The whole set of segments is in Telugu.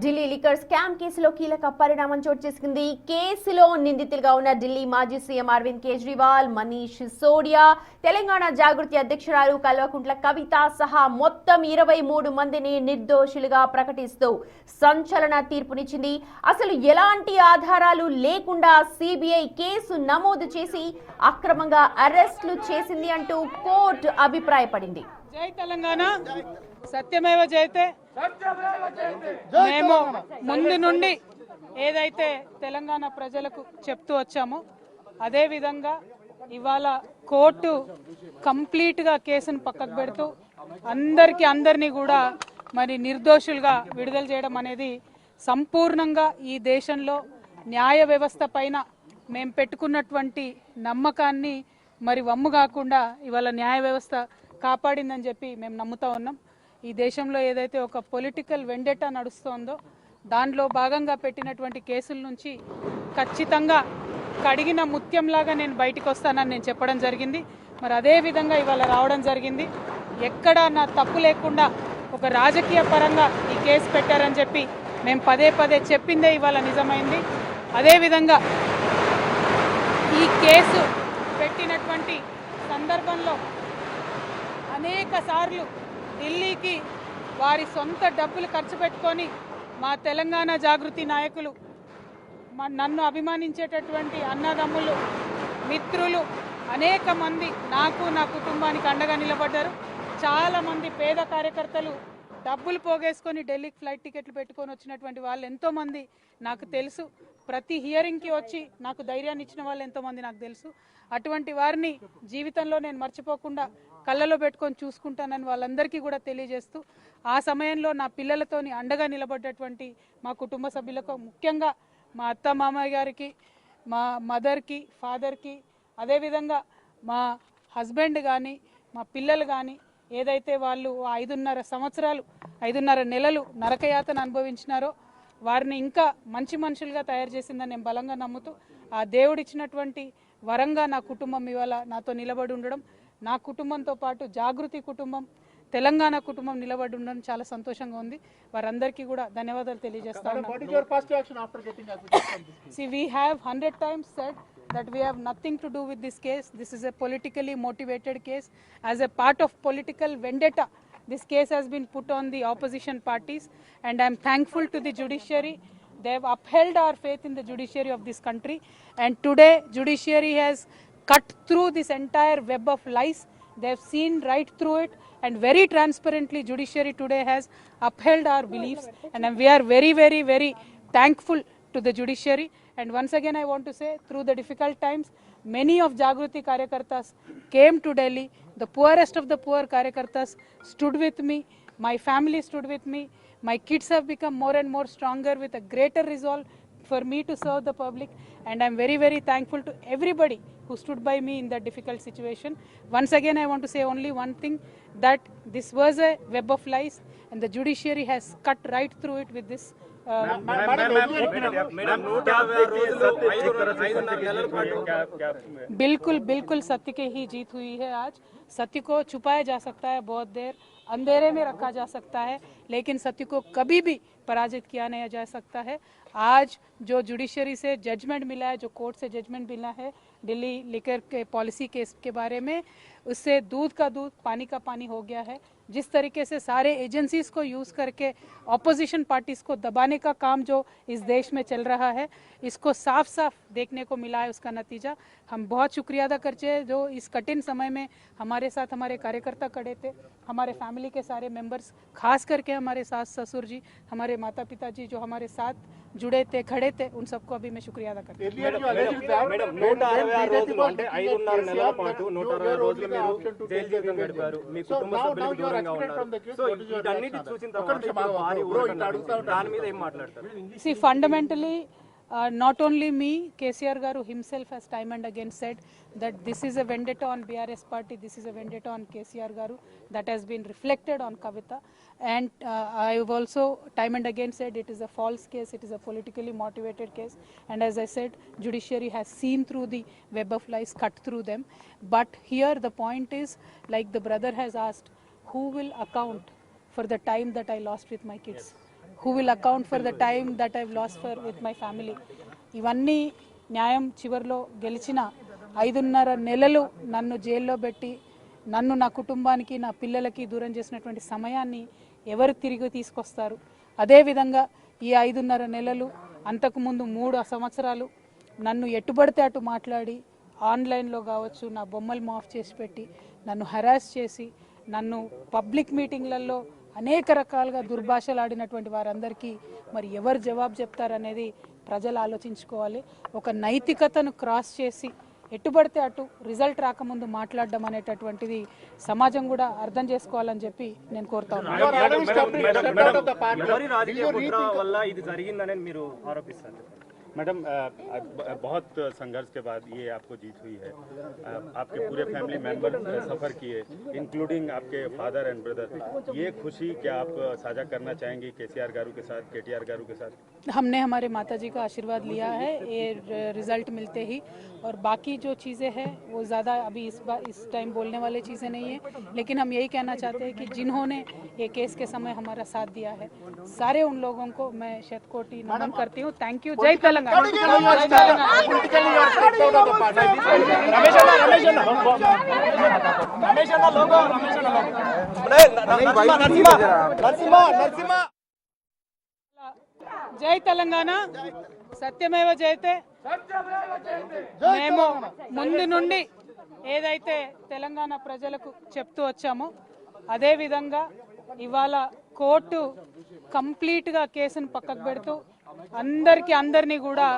ఢిల్లీ లిక్కర్ స్కామ్ కేసులో కీలక పరిణామం చోటు చేసుకుంది. కేసులో నిందితులుగా ఉన్న ఢిల్లీ మాజీ సీఎం అరవింద్ కేజ్రీవాల్, మనీష్ సిసోడియా, తెలంగాణ జాగృతి అధ్యక్షురాలు కల్వకుంట్ల కవిత సహా మొత్తం 23 మందిని నిర్దోషులుగా ప్రకటిస్తూ సంచలన తీర్పునిచ్చింది. అసలు ఎలాంటి ఆధారాలు లేకుండా సిబిఐ కేసు నమోదు చేసి అక్రమంగా అరెస్టులు చేసింది అంటూ కోర్టు అభిప్రాయపడింది. జై తెలంగాణ, సత్యమేవ జయతే. మేము ముందు నుండి ఏదైతే తెలంగాణ ప్రజలకు చెప్తూ వచ్చామో అదే విధంగా ఇవాళ కోర్టు కంప్లీట్గా కేసును పక్కకు పెడుతూ అందరినీ కూడా మరి నిర్దోషులుగా విడుదల చేయడం అనేది సంపూర్ణంగా ఈ దేశంలో న్యాయ వ్యవస్థ పైన మేము పెట్టుకున్నటువంటి నమ్మకాన్ని మరి వమ్ము కాకుండా ఇవాళ న్యాయ వ్యవస్థ కాపాడిందని చెప్పి మేము నమ్ముతా ఉన్నాం. ఈ దేశంలో ఏదైతే ఒక పొలిటికల్ వెండెటా నడుస్తోందో దానిలో భాగంగా పెట్టినటువంటి కేసుల నుంచి ఖచ్చితంగా కడిగిన ముత్యంలాగా నేను బయటకు వస్తానని నేను చెప్పడం జరిగింది. మరి అదే విధంగా ఇవాళ రావడం జరిగింది. ఎక్కడ నా తప్పు లేకుండా ఒక రాజకీయ పరంగా ఈ కేసు పెట్టారని చెప్పి మేము పదే చెప్పిందే ఇవాళ నిజమైంది. అదేవిధంగా ఈ కేసు పెట్టినటువంటి సందర్భంలో అనేక సార్లు ఢిల్లీకి వారి సొంత డబ్బులు ఖర్చు పెట్టుకొని మా తెలంగాణ జాగృతి నాయకులు, నన్ను అభిమానించేటటువంటి అన్నదమ్ములు, మిత్రులు అనేక మంది నాకు, నా కుటుంబానికి అండగా నిలబడ్డారు. చాలామంది పేద కార్యకర్తలు డబ్బులు పోగేసుకొని ఢిల్లీకి ఫ్లైట్ టికెట్లు పెట్టుకొని వచ్చినటువంటి వాళ్ళు ఎంతోమంది నాకు తెలుసు. ప్రతి హియరింగ్కి వచ్చి నాకు ధైర్యాన్ని ఇచ్చిన వాళ్ళు ఎంతోమంది నాకు తెలుసు. అటువంటి వారిని జీవితంలో నేను మర్చిపోకుండా కళ్ళలో పెట్టుకొని చూసుకుంటానని వాళ్ళందరికీ కూడా తెలియజేస్తూ, ఆ సమయంలో నా పిల్లలతోని అండగా నిలబడ్డటువంటి మా కుటుంబ సభ్యులకు, ముఖ్యంగా మా అత్త మామయ్య గారికి, మా మదర్కి, ఫాదర్కి, అదేవిధంగా మా హస్బెండ్ కానీ మా పిల్లలు కానీ ఏదైతే వాళ్ళు 5.5 సంవత్సరాలు 5.5 నెలలు నరకయాతన అనుభవించినారో వారిని ఇంకా మంచి మనుషులుగా తయారు చేసిందని నేను బలంగా నమ్ముతూ, ఆ దేవుడిచ్చినటువంటి వరంగా నా కుటుంబం ఇవాళ నాతో నిలబడి ఉండడం, నా కుటుంబంతో పాటు జాగృతి కుటుంబం, తెలంగాణ కుటుంబం నిలబడి ఉండడం చాలా సంతోషంగా ఉంది. వారందరికీ కూడా ధన్యవాదాలు తెలియజేస్తాను. See, we have 100 times said that we have nothing to do with this case. This is a politically motivated case. As a part of political vendetta, this case has been put on the opposition parties, and I am thankful to the judiciary. They have upheld our faith in the judiciary of this country, and today judiciary has cut through this entire web of lies. They have seen right through it, and very transparently judiciary today has upheld our beliefs, and we are very thankful to the judiciary. And once again I want to say, through the difficult times, many of Jagruti Karyakartas came to Delhi. The poorest of the poor Karyakartas stood with me. My family stood with me. My kids have become more and more stronger with a greater resolve for me to serve the public, and I'm very thankful to everybody who stood by me in that difficult situation. Once again I want to say only one thing, that this was a web of lies, and the judiciary has cut right through it with this. बिल्कुल सत्य की ही जीत हुई है. आज सत्य को छुपाया जा सकता है, बहुत देर अंधेरे में रखा जा सकता है, लेकिन सत्य को कभी भी पराजित किया नहीं जा सकता है. आज जो जुडिशरी से जजमेंट मिला है, जो कोर्ट से जजमेंट मिला है दिल्ली लिकर के पॉलिसी केस के बारे में, उससे दूध का दूध पानी का पानी हो गया है. जिस तरीके से सारे एजेंसीज को यूज करके ऑपोजिशन पार्टीज को दबाने का काम जो इस देश में चल रहा है, इसको साफ देखने को मिला है. उसका नतीजा हम बहुत शुक्रिया अदा करते हैं, जो इस कठिन समय में हमारे साथ हमारे कार्यकर्ता खड़े थे, हमारे फैमिली के सारे मेंबर्स, खास करके हमारे सास ससुर जी, हमारे माता पिता जी जो हमारे साथ जुड़े थे, खड़े थे, उन सबको अभी मैं शुक्रिया अदा करती हूँ. See, fundamentally, not only me, KCR Garu himself has time and again said that this is a vendetta on BRS party, this is a vendetta on KCR Garu, that has been reflected on Kavita. And I have also time and again said it is a false case, it is a politically motivated case. And as I said, judiciary has seen through the web of lies, cut through them. But here the point is, like the brother has asked, who will account for the time that I lost with my kids? who will account for the time that I've lost with my family. ఇవన్నీ న్యాయం చివరిలో గెలిచిన 5.5 నెలలు నన్ను జైల్లో పెట్టి నన్ను నా కుటుంబానికి నా పిల్లలకి దూరం చేసినటువంటి సమయాన్ని ఎవరు తిరిగి తీసుకొస్తారు? అదేవిధంగా ఈ 5.5 నెలలు అంతకుముందు 3 సంవత్సరాలు నన్ను ఎట్టుబడితే అటు మాట్లాడి ఆన్లైన్లో కావచ్చు నా బొమ్మలు మాఫ్ చేసి పెట్టి నన్ను హెరాస్ చేసి నన్ను పబ్లిక్ మీటింగ్లలో అనేక రకాలుగా దుర్భాషలు ఆడినటువంటి వారందరికీ మరి ఎవరు జవాబు చెప్తారనేది ప్రజలు ఆలోచించుకోవాలి. ఒక నైతికతను క్రాస్ చేసి ఎట్టుబడితే అటు రిజల్ట్ రాకముందు మాట్లాడడం అనేటటువంటిది సమాజం కూడా అర్థం చేసుకోవాలని చెప్పి నేను కోరుతా ఉన్నాను. मैडम, बहुत संघर्ष के बाद ये आपको जीत हुई है। आपके पूरे फैमिली मेंबर सफ़र किए, इंक्लूडिंग आपके फादर एंड ब्रदर। ये खुशी क्या आप साझा करना चाहेंगे केसीआर गारू के साथ, केटीआर गारू के साथ? हमने हमारे माताजी का आशीर्वाद लिया है ये रिजल्ट मिलते ही, और बाकी जो चीज़ें हैं वो ज़्यादा अभी इस टाइम बोलने वाली चीज़ें नहीं है, लेकिन हम यही कहना चाहते हैं कि जिन्होंने ये केस के समय हमारा साथ दिया है सारे उन लोगों को मैं शतकोटि नमन करती हूँ. Thank you. जय तेलंगाना. జై తెలంగాణ, సత్యమేవ జయతే. మేము ముందు నుండి ఏదైతే తెలంగాణ ప్రజలకు చెప్తూ వచ్చామో అదే విధంగా ఇవాళ కోర్టు కంప్లీట్గా కేసును పక్కకు పెడుతూ అందరినీ కూడా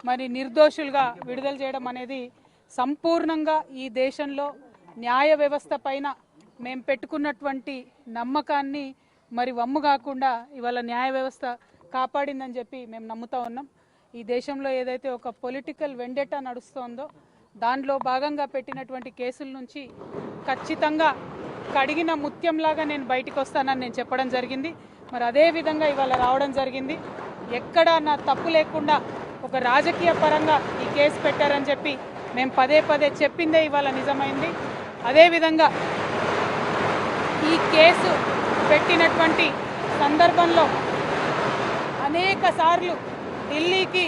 మరి నిర్దోషులుగా విడుదల చేయడం అనేది సంపూర్ణంగా ఈ దేశంలో న్యాయ వ్యవస్థ పైన మేము పెట్టుకున్నటువంటి నమ్మకాన్ని మరి వమ్ము కాకుండా ఇవాళ న్యాయ వ్యవస్థ కాపాడిందని చెప్పి మేము నమ్ముతా ఉన్నాం. ఈ దేశంలో ఏదైతే ఒక పొలిటికల్ వెండెటా నడుస్తోందో దానిలో భాగంగా పెట్టినటువంటి కేసుల నుంచి ఖచ్చితంగా కడిగిన ముత్యంలాగా నేను బయటికి వస్తానని నేను చెప్పడం జరిగింది. మరి అదే విధంగా ఇవాళ రావడం జరిగింది. ఎక్కడ నా తప్పు లేకుండా ఒక రాజకీయ పరంగా ఈ కేసు పెట్టారని చెప్పి మేము పదే చెప్పిందే ఇవాళ నిజమైంది. అదేవిధంగా ఈ కేసు పెట్టినటువంటి సందర్భంలో అనేక సార్లు ఢిల్లీకి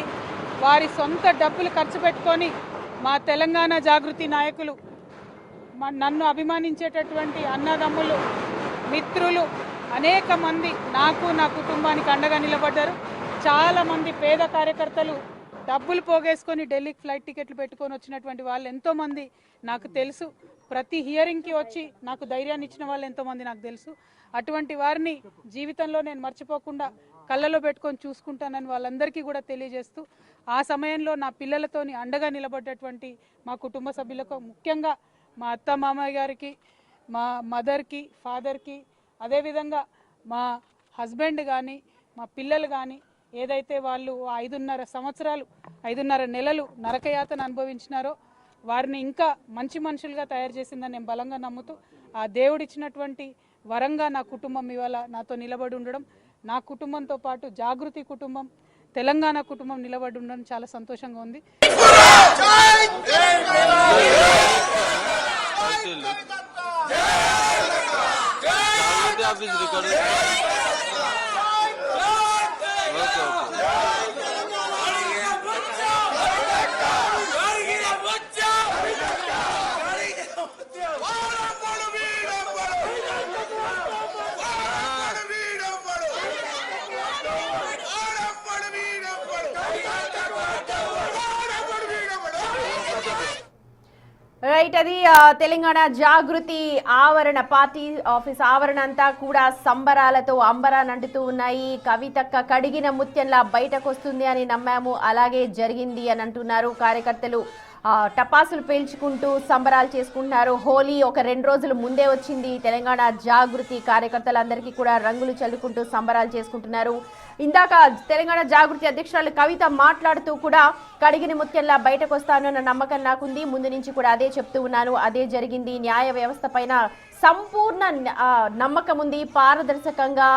వారి సొంత డబ్బులు ఖర్చు పెట్టుకొని మా తెలంగాణ జాగృతి నాయకులు, నన్ను అభిమానించేటటువంటి అన్నదమ్ములు, మిత్రులు అనేక మంది నాకు నా కుటుంబానికి అండగా నిలబడ్డారు. చాలామంది పేద కార్యకర్తలు డబ్బులు పోగేసుకొని ఢిల్లీకి ఫ్లైట్ టికెట్లు పెట్టుకొని వచ్చినటువంటి వాళ్ళు ఎంతోమంది నాకు తెలుసు. ప్రతి హియరింగ్కి వచ్చి నాకు ధైర్యాన్ని ఇచ్చిన వాళ్ళు ఎంతోమంది నాకు తెలుసు. అటువంటి వారిని జీవితంలో నేను మర్చిపోకుండా కళ్ళలో పెట్టుకొని చూసుకుంటానని వాళ్ళందరికీ కూడా తెలియజేస్తూ, ఆ సమయంలో నా పిల్లలతోని అండగా నిలబడ్డటువంటి మా కుటుంబ సభ్యులకు, ముఖ్యంగా మా అత్త మామయ్య గారికి, మా మదర్కి, ఫాదర్కి, అదేవిధంగా మా హస్బెండ్ కానీ మా పిల్లలు కానీ ఏదైతే వాళ్ళు 5.5 నెలలు నరకయాతన అనుభవించినారో వారిని ఇంకా మంచి మనుషులుగా తయారు చేసిందని నేను బలంగా నమ్ముతూ, ఆ దేవుడిచ్చినటువంటి వరంగా నా కుటుంబం ఇవాళ నాతో నిలబడి ఉండడం, నా కుటుంబంతో పాటు జాగృతి కుటుంబం, తెలంగాణ కుటుంబం నిలబడి ఉండడం చాలా సంతోషంగా ఉంది. రైట్, అది తెలంగాణ జాగృతి ఆవరణ, పార్టీ ఆఫీస్ ఆవరణ అంతా కూడా సంబరాలతో అంబరానంటుతూ ఉన్నాయి. కవితక్క కడిగిన ముత్యంలా బయటకు వస్తుంది అని నమ్మాము, అలాగే జరిగింది అని అంటున్నారు. కార్యకర్తలు టపాసులు పేల్చుకుంటూ సంబరాలు చేసుకుంటున్నారు. హోలీ ఒక 2 రోజులు ముందే వచ్చింది. తెలంగాణ జాగృతి కార్యకర్తలందరికీ కూడా రంగులు చల్లుకుంటూ సంబరాలు చేసుకుంటున్నారు. ఇందాక తెలంగాణ జాగృతి అధ్యక్షురాలు కవిత మాట్లాడుతూ కూడా కడిగిన ముత్యంలా బయటకు వస్తానన్న నమ్మకం నాకుంది, ముందు నుంచి కూడా అదే చెప్తూ ఉన్నాను, అదే జరిగింది. న్యాయ వ్యవస్థ పైన సంపూర్ణ నమ్మకం ఉంది. పారదర్శకంగా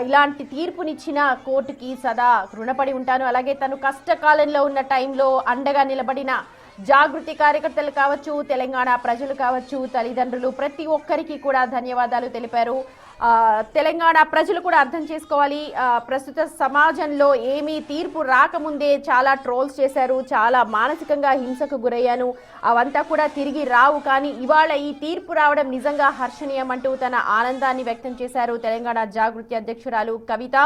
ఇలాంటి తీర్పునిచ్చిన కోర్టుకి సదా రుణపడి ఉంటాను. అలాగే తను కష్టకాలంలో ఉన్న టైంలో అండగా నిలబడిన జాగృతి కార్యకర్తలు కావచ్చు, తెలంగాణ ప్రజలు కావచ్చు, తల్లిదండ్రులు, ప్రతి ఒక్కరికి కూడా ధన్యవాదాలు తెలిపారు. తెలంగాణ ప్రజలు కూడా అర్థం చేసుకోవాలి. ప్రస్తుత సమాజంలో ఏమీ తీర్పు రాకముందే చాలా ట్రోల్స్ చేశారు, చాలా మానసికంగా హింసకు గురయ్యాను, అవంతా కూడా తిరిగి రావు, కానీ ఇవాళ ఈ తీర్పు రావడం నిజంగా హర్షణీయం అంటూ తన ఆనందాన్ని వ్యక్తం చేశారు తెలంగాణ జాగృతి అధ్యక్షురాలు కవిత.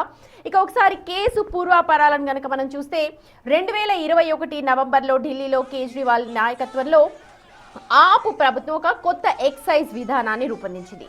ఇక ఒకసారి కేసు పూర్వాపరాలను గనక మనం చూస్తే 2021 నవంబర్లో ఢిల్లీలో కేజ్రీవాల్ నాయకత్వంలో ఆపు ప్రభుత్వం ఒక కొత్త ఎక్సైజ్ విధానాన్ని రూపొందించింది.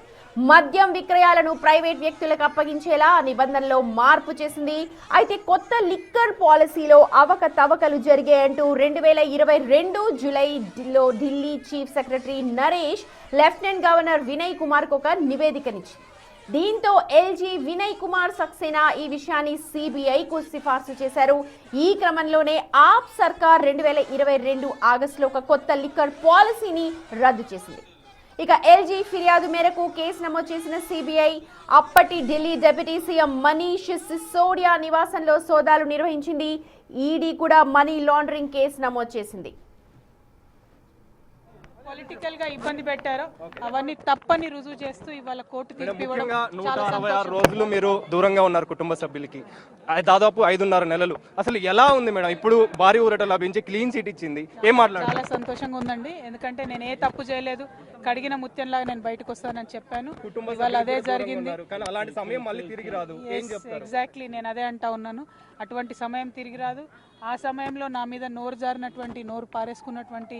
మద్యం విక్రయాలను ప్రైవేట్ వ్యక్తులకు అప్పగించేలా నిబంధనలో మార్పు చేసింది. అయితే కొత్త లిక్కర్ పాలసీలో అవకతవకలు జరిగాయంటూ 2022 జూలైలో Delhi chief secretary Naresh lieutenant governor Vinay కుమార్కు ఒక నివేదికనిచ్చింది. దీంతో ఎల్జీ వినయ్ కుమార్ సక్సేనా ఈ విషయాన్ని సిబిఐకు సిఫార్సు చేశారు. ఈ క్రమంలోనే ఆప్ సర్కార్ 2022 ఆగస్టులో ఒక కొత్త లిక్కర్ పాలసీని రద్దు చేసింది. ఇక ఎల్జీ ఫిర్యాదు మేరకు కేసు నమోదు చేసిన సిబిఐ అప్పటి ఢిల్లీ డిప్యూటీ సీఎం మనీష్ సిసోడియా నివాసంలో సోదాలు నిర్వహించింది. ఈడీ కూడా మనీ లాండరింగ్ కేసు నమోదు చేసింది. పొలిటికల్ గా ఇబ్బంది పెట్టారో అవన్నీ తప్పని రుజువు చేస్తూ ఇవాళ కోర్టు తీర్పు ఇవ్వడం 166 రోజులు మీరు దూరంగా ఉన్నారు కుటుంబ సభ్యులకి, దాదాపు 5.5 నెలలు. అసలు ఎలా ఉంది మేడం? ఇప్పుడు భారీ ఊరట లభించి క్లీన్ చిట్ ఇచ్చింది, ఏం మాట్లాడారు? చాలా సంతోషంగా ఉందండి, ఎందుకంటే నేను ఏ తప్పు చేయలేదు, కడిగిన ముత్యంలాగా నేను బయటకు వస్తానని చెప్పాను. ఇవాళ అదే జరిగింది. కానీ అలాంటి సమయం మళ్ళీ తిరిగి రాదు. ఎగ్జాక్ట్లీ నేను అదే అంటా ఉన్నాను, అటువంటి సమయం తిరిగి రాదు. ఆ సమయంలో నా మీద నోరు జారినటువంటి, నోరు పారేసుకున్నటువంటి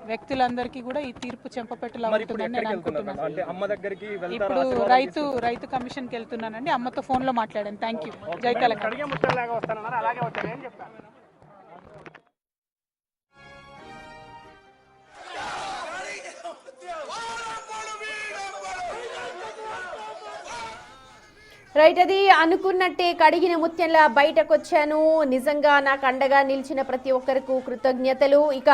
వ్యక్తులందరికీ కూడా ఈ తీర్పు చెంపపెట్టులా ఉంటుందని నేను అనుకుంటున్నాను. ఇప్పుడు రైతు కమిషన్కి వెళ్తున్నానండి, అమ్మతో ఫోన్ లో మాట్లాడాను. Thank you. జై తెలంగాణ. రైట్, అది అనుకున్నట్టే కడిగిన ముత్యంలా బయటకు వచ్చాను. నిజంగా నాకు అండగా నిలిచిన ప్రతి ఒక్కరికి కృతజ్ఞతలు. ఇక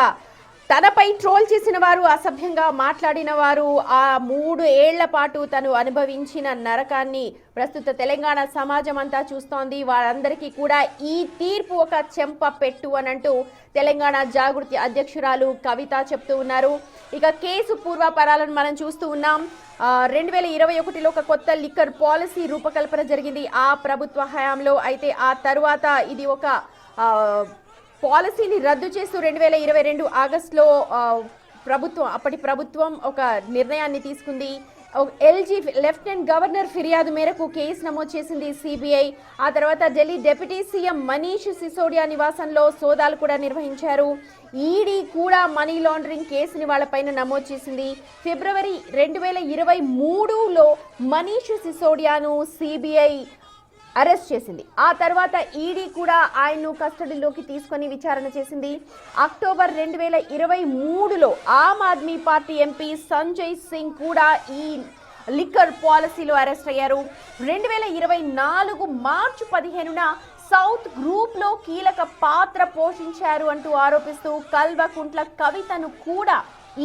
తనపై ట్రోల్ చేసిన వారు, అసభ్యంగా మాట్లాడిన వారు, ఆ 3 ఏళ్ల పాటు తను అనుభవించిన నరకాన్ని ప్రస్తుత తెలంగాణ సమాజం అంతా చూస్తోంది. వారందరికీ కూడా ఈ తీర్పు ఒక చెంప పెట్టు అనంటూ తెలంగాణ జాగృతి అధ్యక్షురాలు కవిత చెప్తూ ఉన్నారు. ఇక కేసు పూర్వాపరాలను మనం చూస్తూ ఉన్నాం. 2021లో ఒక కొత్త లిక్కర్ పాలసీ రూపకల్పన జరిగింది ఆ ప్రభుత్వ హయాంలో. అయితే ఆ తరువాత ఇది ఒక పాలసీని రద్దు చేస్తూ 2022 ఆగస్టులో అప్పటి ప్రభుత్వం ఒక నిర్ణయాన్ని తీసుకుంది. ఎల్జీ లెఫ్టినెంట్ గవర్నర్ ఫిర్యాదు మేరకు కేసు నమోదు చేసింది సిబిఐ. ఆ తర్వాత ఢిల్లీ డిప్యూటీ సీఎం మనీష్ సిసోడియా నివాసంలో సోదాలు కూడా నిర్వహించారు. ఈడీ కూడా మనీ లాండరింగ్ కేసుని వాళ్ళపైన నమోదు చేసింది. ఫిబ్రవరి 2023లో మనీష్ సిసోడియాను సిబిఐ అరెస్ట్ చేసింది. ఆ తర్వాత ఈడీ కూడా ఆయన్ను కస్టడీలోకి తీసుకొని విచారణ చేసింది. October 2023లో Aam Aadmi party MP Sanjay Singh కూడా ఈ లిక్కర్ పాలసీలో అరెస్ట్ అయ్యారు. 2024 మార్చి 15న సౌత్ గ్రూప్లో కీలక పాత్ర పోషించారు అంటూ ఆరోపిస్తూ కల్వకుంట్ల కవితను కూడా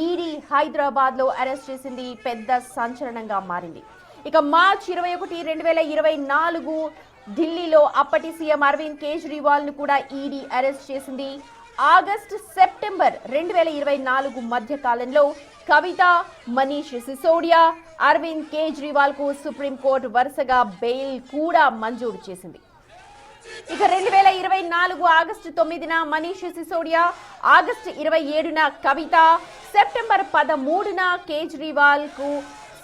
ఈడీ హైదరాబాద్లో అరెస్ట్ చేసింది. పెద్ద సంచలనంగా మారింది. ఇక మార్చి 21, 2024 ఢిల్లీలో అప్పటి సీఎం అరవింద్ కేజ్రీవాల్ ను కూడా ఈడీ అరెస్ట్ చేసింది. ఆగస్టు, సెప్టెంబర్ 2024 మధ్య కాలంలో కవిత, మనీష్ సిసోడియా, అరవింద్ కేజ్రీవాల్ కు సుప్రీంకోర్టు వరుసగా బెయిల్ కూడా మంజూరు చేసింది. ఇక 2024 ఆగస్టు 9న మనీష్ సిసోడియా, ఆగస్టు 27న కవిత, సెప్టెంబర్ 13న కేజ్రీవాల్ కు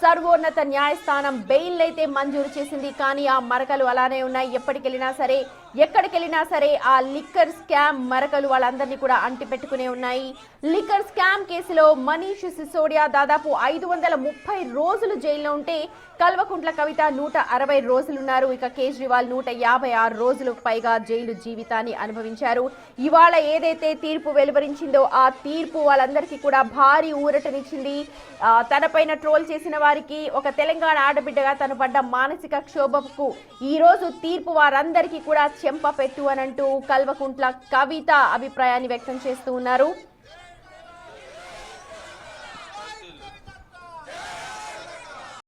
సర్వోన్నత న్యాయస్థానం బెయిల్ అయితే మంజూరు చేసింది. కానీ ఆ మరకలు అలానే ఉన్నాయి. ఎక్కడికెళ్ళినా సరే ఆ లిక్కర్ స్కామ్ మరకలు వాళ్ళందరినీ కూడా అంటిపెట్టుకునే ఉన్నాయి. లిక్కర్ స్కామ్ కేసులో మనీష్ సిసోడియా దాదాపు 530 రోజులు జైల్లో ఉంటే కల్వకుంట్ల కవిత 160 రోజులున్నారు. ఇక కేజ్రీవాల్ 156 రోజులకు పైగా జైలు జీవితాన్ని అనుభవించారు. ఇవాళ ఏదైతే తీర్పు వెలువరించిందో ఆ తీర్పు వాళ్ళందరికీ కూడా భారీ ఊరటనిచ్చింది. తనపైన ట్రోల్ చేసిన వారికి, ఒక తెలంగాణ ఆడబిడ్డగా తను పడ్డ మానసిక క్షోభకు ఈ రోజు తీర్పు వారందరికీ కూడా చెంప పెట్టు అనంటూ కల్వకుంట్ల కవిత అభిప్రాయాన్ని వ్యక్తం చేస్తూ ఉన్నారు.